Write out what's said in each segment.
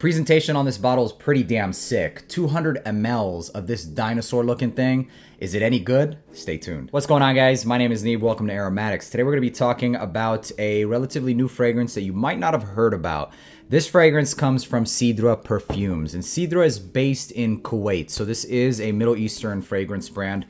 Presentation on this bottle is pretty damn sick. 200 mLs of this dinosaur looking thing. Is it any good? Stay tuned. What's going on, guys? My name is Nero. Welcome to Aromatics. Today we're going to be talking about a relatively new fragrance that you might not have heard about. This fragrance comes from Sidra Perfumes, and Sidra is based in Kuwait. So this is a Middle Eastern fragrance brand.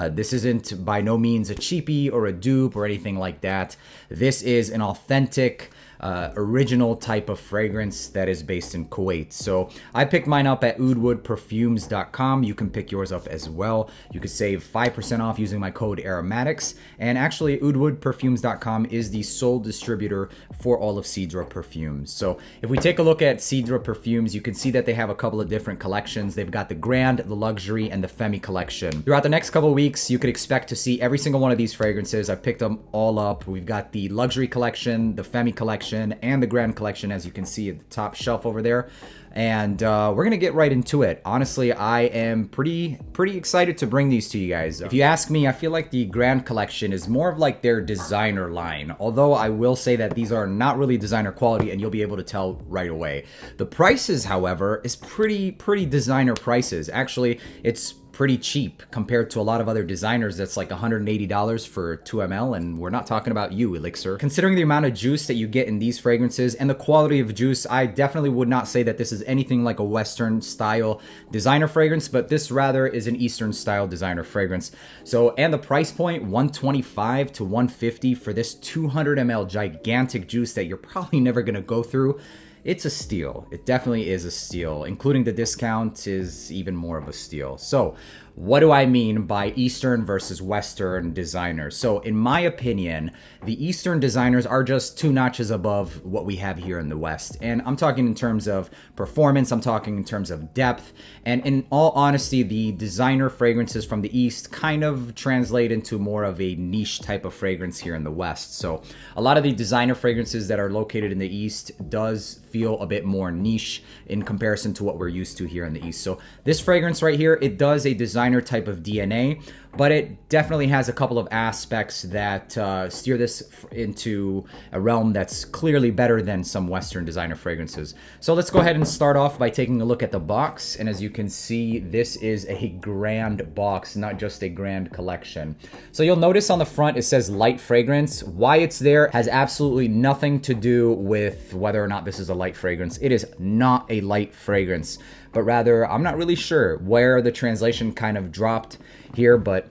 This isn't by no means a cheapie or a dupe or anything like that. This is an authentic original type of fragrance that is based in Kuwait. So I picked mine up at oudwoodperfumes.com. You can pick yours up as well. You could save 5% off using my code Aromatics. And actually, oudwoodperfumes.com is the sole distributor for all of Sidra Perfumes. So if we take a look at Sidra Perfumes, you can see that they have a couple of different collections. They've got the Grand, the Luxury, and the Femi collection. Throughout the next couple of weeks, you could expect to see every single one of these fragrances. I've picked them all up. We've got the Luxury collection, the Femi collection, and the Grand collection, as you can see at the top shelf over there. And we're gonna get right into it. Honestly, I am pretty excited to bring these to you guys. If you ask me, I feel like the Grand collection is more of like their designer line, although I will say that these are not really designer quality, and you'll be able to tell right away. The prices, however, is pretty designer prices. Actually, it's pretty cheap compared to a lot of other designers. That's like $180 for 2 ml, and we're not talking about you, Elixir. Considering the amount of juice that you get in these fragrances and the quality of juice, I definitely would not say that this is anything like a Western style designer fragrance, but this rather is an Eastern style designer fragrance. So, and the price point, $125 to $150 for this 200 ml gigantic juice that you're probably never gonna go through. It's a steal. It definitely is a steal. Including the discount is even more of a steal. So, what do I mean by Eastern versus Western designers? So, in my opinion, the Eastern designers are just 2 notches above what we have here in the West. And I'm talking in terms of performance, I'm talking in terms of depth, and in all honesty, the designer fragrances from the East kind of translate into more of a niche type of fragrance here in the West. So, a lot of the designer fragrances that are located in the East does feel a bit more niche in comparison to what we're used to here in the East. So this fragrance right here, it does a designer type of DNA, but it definitely has a couple of aspects that steer this into a realm that's clearly better than some Western designer fragrances. So let's go ahead and start off by taking a look at the box. And as you can see, this is a Grand box, not just a Grand collection. So you'll notice on the front, it says light fragrance. Why it's there has absolutely nothing to do with whether or not this is a light fragrance. It is not a light fragrance, but rather, I'm not really sure where the translation kind of dropped here, but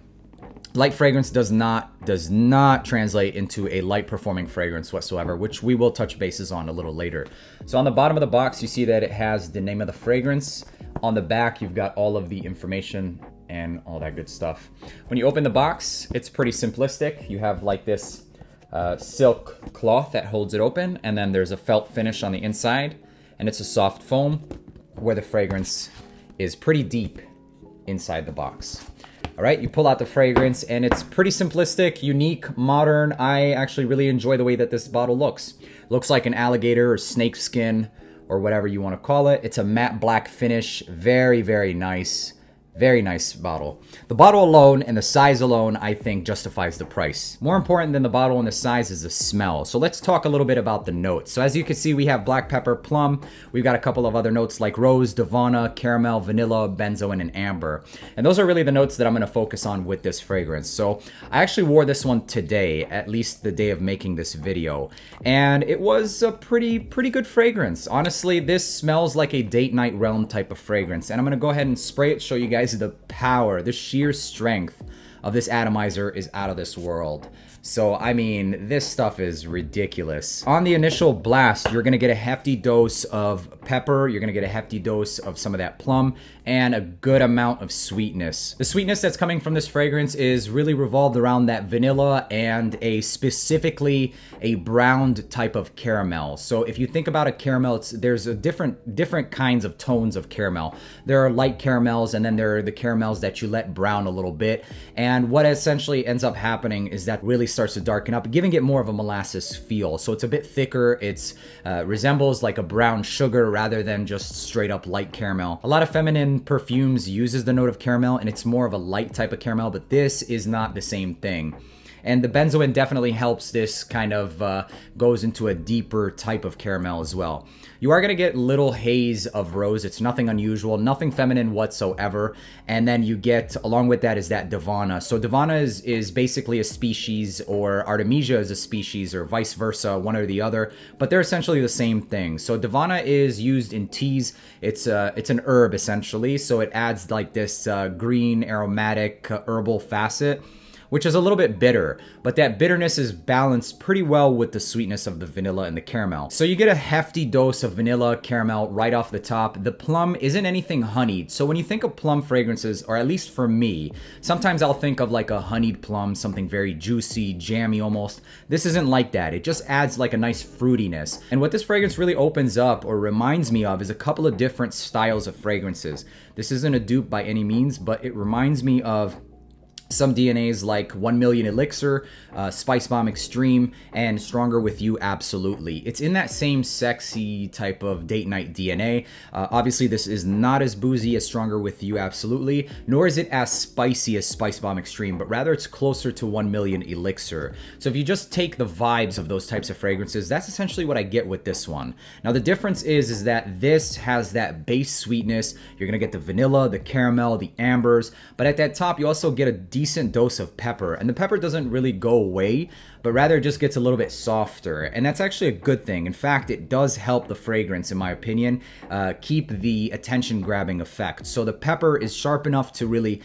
light fragrance does not translate into a light performing fragrance whatsoever, which we will touch bases on a little later. So on the bottom of the box, you see that it has the name of the fragrance. On the back, you've got all of the information and all that good stuff. When you open the box, it's pretty simplistic. You have like this silk cloth that holds it open, and then there's a felt finish on the inside, and it's a soft foam where the fragrance is pretty deep inside the box. All right, you pull out the fragrance, and it's pretty simplistic, unique, modern. I actually really enjoy the way that this bottle looks. Looks like an alligator or snake skin or whatever you want to call it. It's a matte black finish. Very nice. Very nice bottle. The bottle alone and the size alone, I think, justifies the price. More important than the bottle and the size is the smell. So let's talk a little bit about the notes. So as you can see, we have black pepper, plum. We've got a couple of other notes like rose, davana, caramel, vanilla, benzoin, and amber. And those are really the notes that I'm going to focus on with this fragrance. So I actually wore this one today, at least the day of making this video. And it was a pretty good fragrance. Honestly, this smells like a date night realm type of fragrance. And I'm going to go ahead and spray it, show you guys the power, the sheer strength of this atomizer is out of this world. So, I mean, this stuff is ridiculous. On the initial blast, you're gonna get a hefty dose of pepper, you're gonna get a hefty dose of some of that plum, and a good amount of sweetness. The sweetness that's coming from this fragrance is really revolved around that vanilla and specifically a browned type of caramel. So if you think about a caramel, there's a different kinds of tones of caramel. There are light caramels, and then there are the caramels that you let brown a little bit. And what essentially ends up happening is that really starts to darken up, giving it more of a molasses feel. So it's a bit thicker. It's resembles like a brown sugar rather than just straight up light caramel. A lot of feminine perfumes uses the note of caramel, and it's more of a light type of caramel, but this is not the same thing. And the benzoin definitely helps this kind of goes into a deeper type of caramel as well. You are going to get little haze of rose. It's nothing unusual, nothing feminine whatsoever. And then you get, along with that, is that Davana. So Davana is basically a species, or Artemisia is a species, or vice versa, one or the other. But they're essentially the same thing. So Davana is used in teas. It's an herb, essentially. So it adds like this green, aromatic, herbal facet, which is a little bit bitter, but that bitterness is balanced pretty well with the sweetness of the vanilla and the caramel. So you get a hefty dose of vanilla caramel right off the top. The plum isn't anything honeyed. So when you think of plum fragrances, or at least for me, sometimes I'll think of like a honeyed plum, something very juicy, jammy almost. This isn't like that. It just adds like a nice fruitiness. And what this fragrance really opens up or reminds me of is a couple of different styles of fragrances. This isn't a dupe by any means, but it reminds me of some DNAs like 1 Million Elixir, Spice Bomb Extreme, and Stronger With You Absolutely. It's in that same sexy type of date night DNA. Obviously, this is not as boozy as Stronger With You Absolutely, nor is it as spicy as Spice Bomb Extreme, but rather it's closer to 1 Million Elixir. So if you just take the vibes of those types of fragrances, that's essentially what I get with this one. Now the difference is that this has that base sweetness. You're gonna get the vanilla, the caramel, the ambers, but at that top you also get a decent dose of pepper, and the pepper doesn't really go away, but rather it just gets a little bit softer, and that's actually a good thing. In fact, it does help the fragrance, in my opinion, keep the attention-grabbing effect. So the pepper is sharp enough to really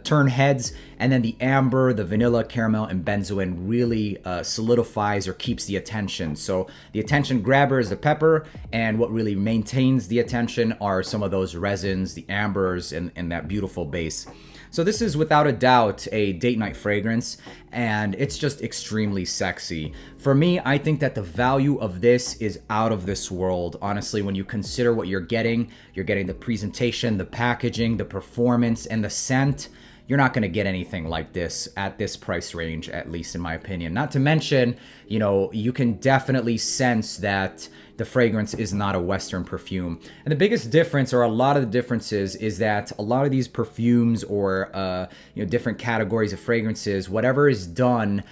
turn heads, and then the amber, the vanilla, caramel, and benzoin really solidifies or keeps the attention. So the attention grabber is the pepper, and what really maintains the attention are some of those resins, the ambers, and that beautiful base. So this is without a doubt a date night fragrance, and it's just extremely sexy. For me, I think that the value of this is out of this world. Honestly, when you consider what you're getting the presentation, the packaging, the performance, and the scent. You're not going to get anything like this at this price range, at least in my opinion. Not to mention, you know, you can definitely sense that the fragrance is not a Western perfume. And the biggest difference, or a lot of the differences, is that a lot of these perfumes or different categories of fragrances, whatever is done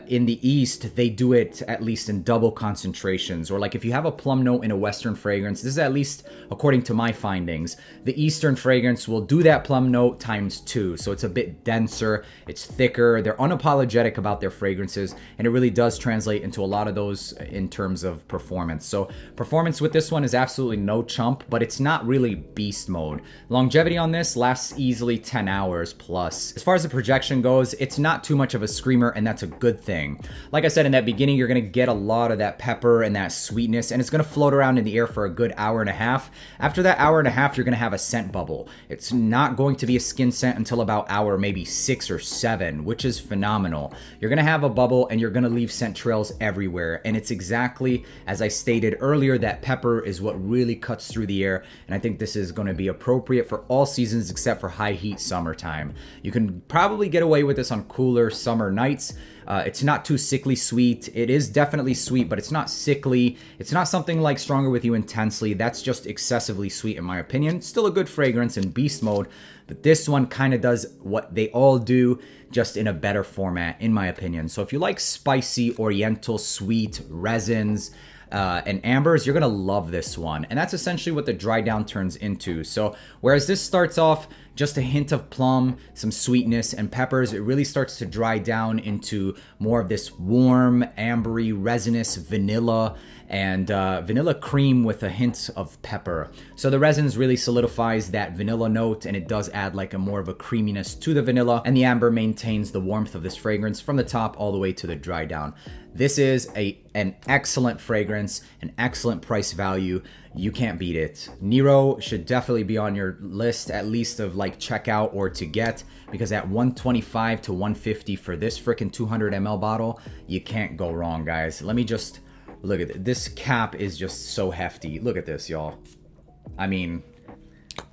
in the East, they do it at least in double concentrations. Or like if you have a plum note in a Western fragrance, this is at least according to my findings, the Eastern fragrance will do that plum note times 2. So it's a bit denser, it's thicker, they're unapologetic about their fragrances, and it really does translate into a lot of those in terms of performance. So performance with this one is absolutely no chump, but it's not really beast mode. Longevity on this lasts easily 10 hours plus. As far as the projection goes, it's not too much of a screamer, and that's a good thing. Like I said in that beginning, you're gonna get a lot of that pepper and that sweetness, and it's gonna float around in the air for a good hour and a half. After that hour and a half, you're gonna have a scent bubble. It's not going to be a skin scent until about hour maybe 6 or 7, which is phenomenal. You're gonna have a bubble, and you're gonna leave scent trails everywhere, and it's exactly as I stated earlier, that pepper is what really cuts through the air, and I think this is going to be appropriate for all seasons except for high heat summertime. You can probably get away with this on cooler summer nights. It's not too sickly sweet. It is definitely sweet, but it's not sickly. It's not something like Stronger With You Intensely. That's just excessively sweet in my opinion. Still a good fragrance in beast mode, but this one kind of does what they all do, just in a better format in my opinion. So if you like spicy, oriental, sweet resins, and ambers, you're gonna love this one. And that's essentially what the dry down turns into. So whereas this starts off just a hint of plum, some sweetness, and peppers, it really starts to dry down into more of this warm, ambery, resinous vanilla and vanilla cream with a hint of pepper. So the resins really solidifies that vanilla note, and it does add like a more of a creaminess to the vanilla, and the amber maintains the warmth of this fragrance from the top all the way to the dry down. This is an excellent fragrance, an excellent price value. You can't beat it. Nero should definitely be on your list, at least of like checkout or to get, because at $125 to $150 for this freaking 200 ml bottle, you can't go wrong, guys. Let me just look at it. This cap is just so hefty. Look at this, y'all. I mean,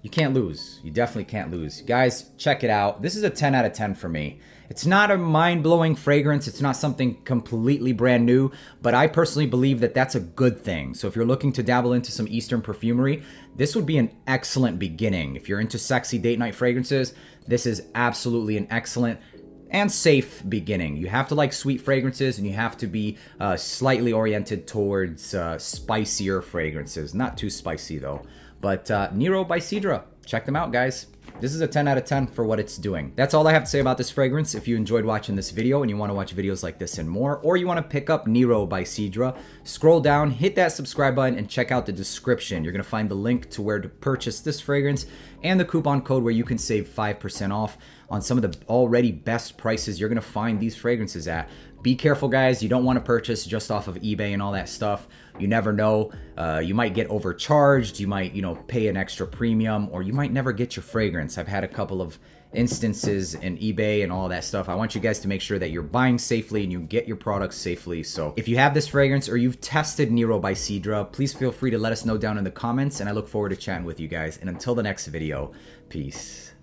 you can't lose. You definitely can't lose. Guys, check it out. This is a 10 out of 10 for me. It's not a mind-blowing fragrance. It's not something completely brand new, but I personally believe that that's a good thing. So if you're looking to dabble into some Eastern perfumery, this would be an excellent beginning. If you're into sexy date night fragrances, this is absolutely an excellent and safe beginning. You have to like sweet fragrances, and you have to be slightly oriented towards spicier fragrances. Not too spicy though. But Nero by Sidra. Check them out, guys. This is a 10 out of 10 for what it's doing. That's all I have to say about this fragrance. If you enjoyed watching this video and you want to watch videos like this and more, or you want to pick up Nero by Sidra, scroll down, hit that subscribe button, and check out the description. You're going to find the link to where to purchase this fragrance and the coupon code where you can save 5% off on some of the already best prices you're going to find these fragrances at. Be careful, guys. You don't want to purchase just off of eBay and all that stuff. You never know. You might get overcharged. You might, pay an extra premium, or you might never get your fragrance. I've had a couple of instances in eBay and all that stuff. I want you guys to make sure that you're buying safely and you get your products safely. So if you have this fragrance or you've tested Nero by Sidra, please feel free to let us know down in the comments, and I look forward to chatting with you guys. And until the next video, peace.